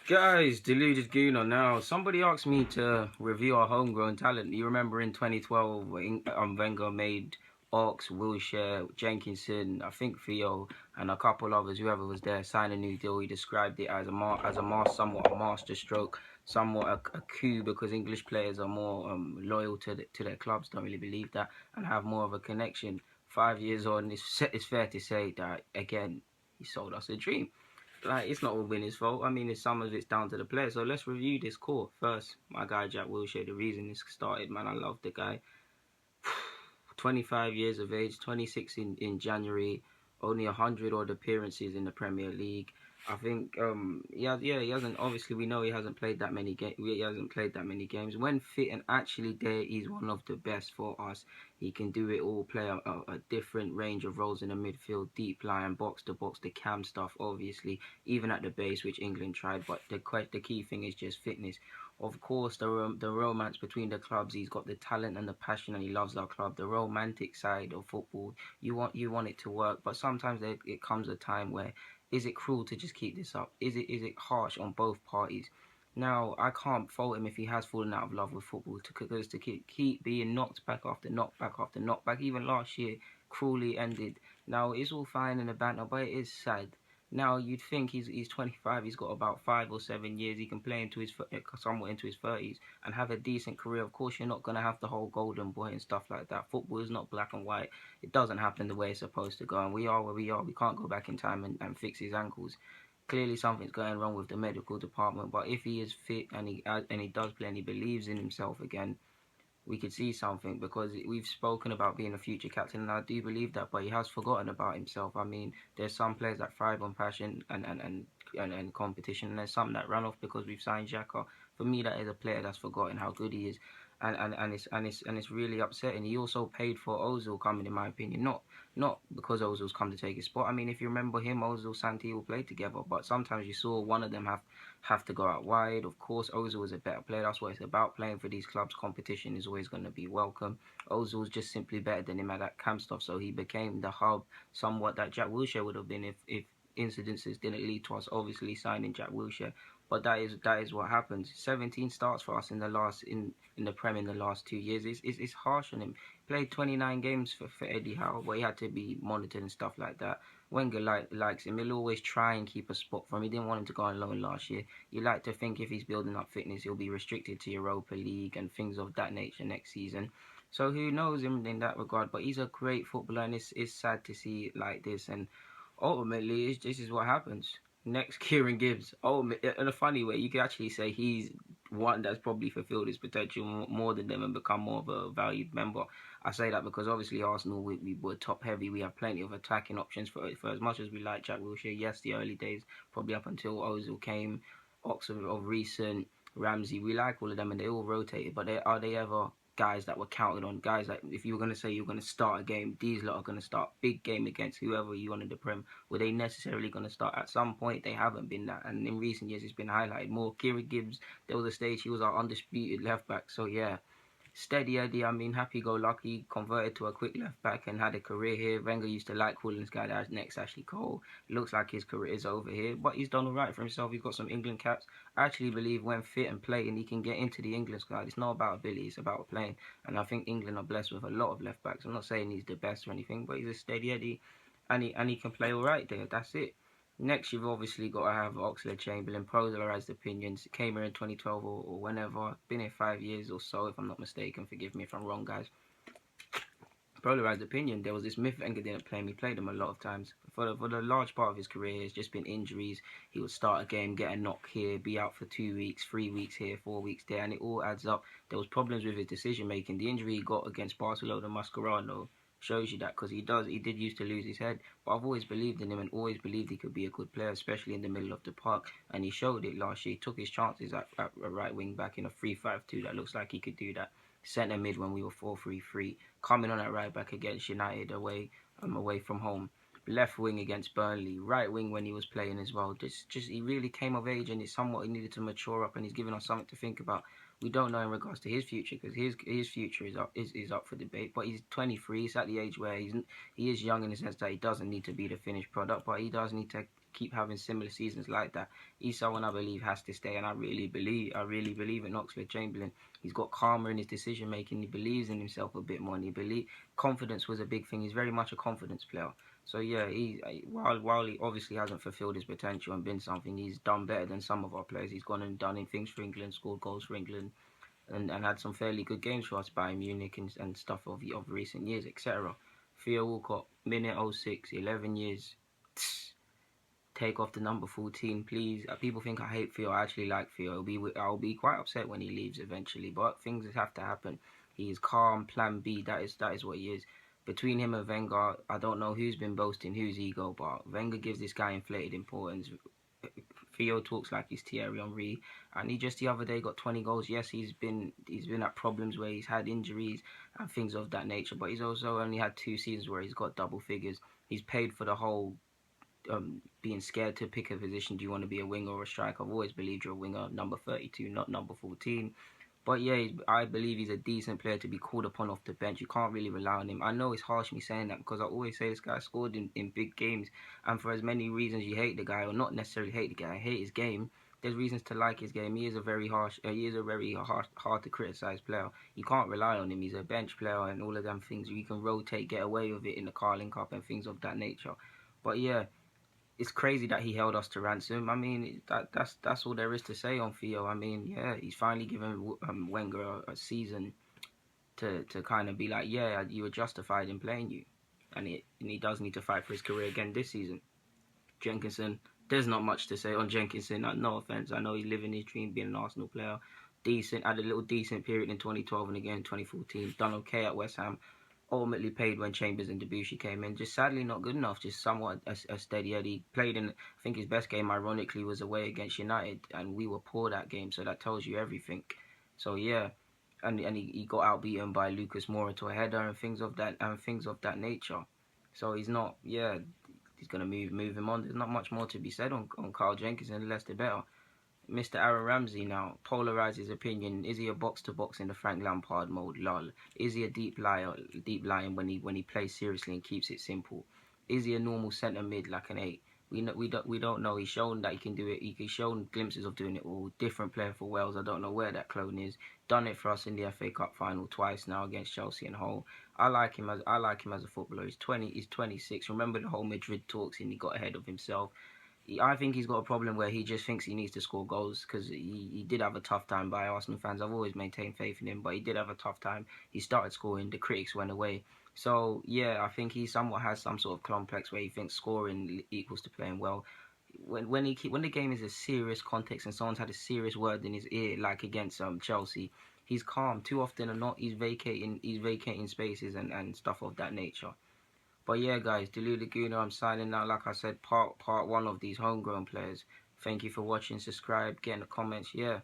Guys, Deluded Gooner. Now, somebody asked me to review our homegrown talent. You remember in 2012, Wenger made Ox, Wilshere, Jenkinson, I think Theo, and a couple others, whoever was there, sign a new deal. He described it as somewhat a master stroke, somewhat a coup, because English players are more loyal to their clubs. Don't really believe that, and have more of a connection. 5 years on, it's fair to say that again, he sold us a dream. Like, it's not all been his fault. I mean, it's some of it's down to the player. So let's review this core first. My guy Jack Wilshere, the reason this started, man, I love the guy. 25 years of age, 26 in January, only 100 odd appearances in the Premier League. I think he hasn't, obviously we know he hasn't played that many games. When fit and actually there, he's one of the best for us. He can do it all, play a different range of roles in the midfield, deep line, box to box, the cam stuff, obviously, even at the base, which England tried. But the key thing is just fitness. Of course, the romance between the clubs. He's got the talent and the passion, and he loves our club. The romantic side of football, you want it to work, but sometimes it comes a time where, is it cruel to just keep this up? Is it harsh on both parties? Now, I can't fault him if he has fallen out of love with football, because to keep being knocked back after knockback after knockback, even last year, cruelly ended. Now, it's all fine in the banter, but it is sad. Now, you'd think he's 25, he's got about 5 or 7 years, he can play into his somewhat into his 30s and have a decent career. Of course, you're not going to have the whole golden boy and stuff like that. Football is not black and white. It doesn't happen the way it's supposed to go, and we are where we are. We can't go back in time and fix his ankles. Clearly, something's going wrong with the medical department, but if he is fit and he does play and he believes in himself again, we could see something, because we've spoken about being a future captain, and I do believe that, but he has forgotten about himself. I mean, there's some players that thrive on passion and competition, and there's some that run off because we've signed Xhaka. For me, that is a player that's forgotten how good he is, and it's really upsetting. He also paid for Ozil coming, in my opinion, not because Ozil's come to take his spot. I mean, if you remember him, Ozil, Santi will play together, but sometimes you saw one of them have to go out wide. Of course, Ozil is a better player. That's what it's about. Playing for these clubs, competition is always going to be welcome. Ozil's just simply better than him at that camp stuff, so he became the hub somewhat that Jack Wilshere would have been if incidences didn't lead to us obviously signing Jack Wilshere. But that is what happens. 17 starts for us in the Prem in the last 2 years. It's harsh on him. Played 29 games for Eddie Howe, but he had to be monitored and stuff like that. Wenger likes him. He'll always try and keep a spot for him. He didn't want him to go on loan last year. You like to think if he's building up fitness, he'll be restricted to Europa League and things of that nature next season. So who knows him in that regard? But he's a great footballer, and it's sad to see it like this. And ultimately, this is what happens. Next, Kieran Gibbs. Oh, in a funny way, you could actually say he's one that's probably fulfilled his potential more than them and become more of a valued member. I say that because obviously Arsenal, we were top heavy. We have plenty of attacking options for as much as we like Jack Wilshere. Yes, the early days, probably up until Ozil came, Oxford of recent, Ramsey. We like all of them and they all rotated. But are they ever guys that were counted on? Guys that if you were going to say you're going to start a game, these lot are going to start big game against whoever you wanted the Prem. Were they necessarily going to start? At some point, they haven't been that. And in recent years, it's been highlighted more. Kieran Gibbs, there was a stage he was our undisputed left back. So yeah, steady Eddie, I mean, happy-go-lucky, converted to a quick left-back and had a career here. Wenger used to like calling this guy that next Ashley Cole. It looks like his career is over here, but he's done all right for himself. He's got some England caps. I actually believe when fit and playing, he can get into the England squad. It's not about ability, it's about playing. And I think England are blessed with a lot of left-backs. I'm not saying he's the best or anything, but he's a steady Eddie, and he can play all right there. That's it. Next, you've obviously got to have Oxlade-Chamberlain, polarized opinions. Came here in 2012 or whenever. Been here 5 years or so, if I'm not mistaken. Forgive me if I'm wrong, guys. Polarized opinion. There was this myth Wenger didn't play him. He played him a lot of times. For the large part of his career, it's just been injuries. He would start a game, get a knock here, be out for 2 weeks, 3 weeks here, 4 weeks there, and it all adds up. There was problems with his decision making. The injury he got against Barcelona Mascherano shows you that, because he did used to lose his head. But I've always believed in him and always believed he could be a good player, especially in the middle of the park. And he showed it last year. He took his chances at a right wing back in a 3-5-2 that looks like he could do that. Centre mid when we were 4-3-3, coming on at right back against United away from home. Left wing against Burnley, right wing when he was playing as well. Just he really came of age, and it's somewhat he needed to mature up, and he's given us something to think about. We don't know in regards to his future, because his future is up for debate. But he's 23. He's at the age where he is young in the sense that he doesn't need to be the finished product, but he does need to keep having similar seasons like that. He's someone I believe has to stay, and I really believe in Oxlade-Chamberlain. He's got calmer in his decision making. He believes in himself a bit more, and confidence was a big thing. He's very much a confidence player. So yeah, while he obviously hasn't fulfilled his potential and been something, he's done better than some of our players. He's gone and done things for England, scored goals for England, and had some fairly good games for us, Bayern Munich and stuff of recent years, etc. Theo Walcott, minute oh 06, 11 years. Take off the number 14, please. People think I hate Theo. I actually like Theo. I'll be quite upset when he leaves eventually, but things have to happen. He is calm, plan B. That is what he is. Between him and Wenger, I don't know who's been boasting whose ego, but Wenger gives this guy inflated importance. Theo talks like he's Thierry Henry, and he just the other day got 20 goals. Yes, he's been at problems where he's had injuries and things of that nature, but he's also only had 2 seasons where he's got double figures. He's paid for the whole being scared to pick a position. Do you want to be a winger or a striker? I've always believed you're a winger, number 32, not number 14. But yeah, I believe he's a decent player to be called upon off the bench. You can't really rely on him. I know it's harsh me saying that because I always say this guy scored in big games, and for as many reasons you hate the guy, or not necessarily hate the guy, hate his game. There's reasons to like his game. He is a very hard to criticize player. You can't rely on him. He's a bench player and all of them things. You can rotate, get away with it in the Carling Cup and things of that nature. But yeah, it's crazy that he held us to ransom. I mean, that's all there is to say on Theo. I mean, yeah, he's finally given Wenger a season to kind of be like, yeah, you were justified in playing you, and he does need to fight for his career again this season. Jenkinson, there's not much to say on Jenkinson. No offense, I know he's living his dream being an Arsenal player. Decent, had a little decent period in 2012 and again in 2014. Done okay at West Ham, ultimately paid when Chambers and Debussy came in. Just sadly not good enough. Just somewhat a steady Eddie. Played in, I think his best game, ironically, was away against United, and we were poor that game. So that tells you everything. So yeah, and he got outbeaten by Lucas Moura to a header and things of that nature. So he's not. Yeah, he's gonna move him on. There's not much more to be said on Carl Jenkinson. The less the better. Mr. Aaron Ramsey now polarizes his opinion. Is he a box to box in the Frank Lampard mode? Lol. Is he a deep lion when he plays seriously and keeps it simple? Is he a normal centre mid like an 8? We don't know. He's shown that he can do it. He's shown glimpses of doing it all. Different player for Wales. I don't know where that clone is. Done it for us in the FA Cup final twice now against Chelsea and Hull. I like him as a footballer. He's 20. He's 26. Remember the whole Madrid talks and he got ahead of himself. I think he's got a problem where he just thinks he needs to score goals because he did have a tough time by Arsenal fans. I've always maintained faith in him, but he did have a tough time. He started scoring, the critics went away. So, yeah, I think he somewhat has some sort of complex where he thinks scoring equals to playing well. When the game is a serious context and someone's had a serious word in his ear, like against Chelsea, he's calm. Too often or not, he's vacating spaces and stuff of that nature. But yeah, guys, Delu Laguna, I'm signing out. Like I said, part one of these homegrown players. Thank you for watching. Subscribe, get in the comments. Yeah.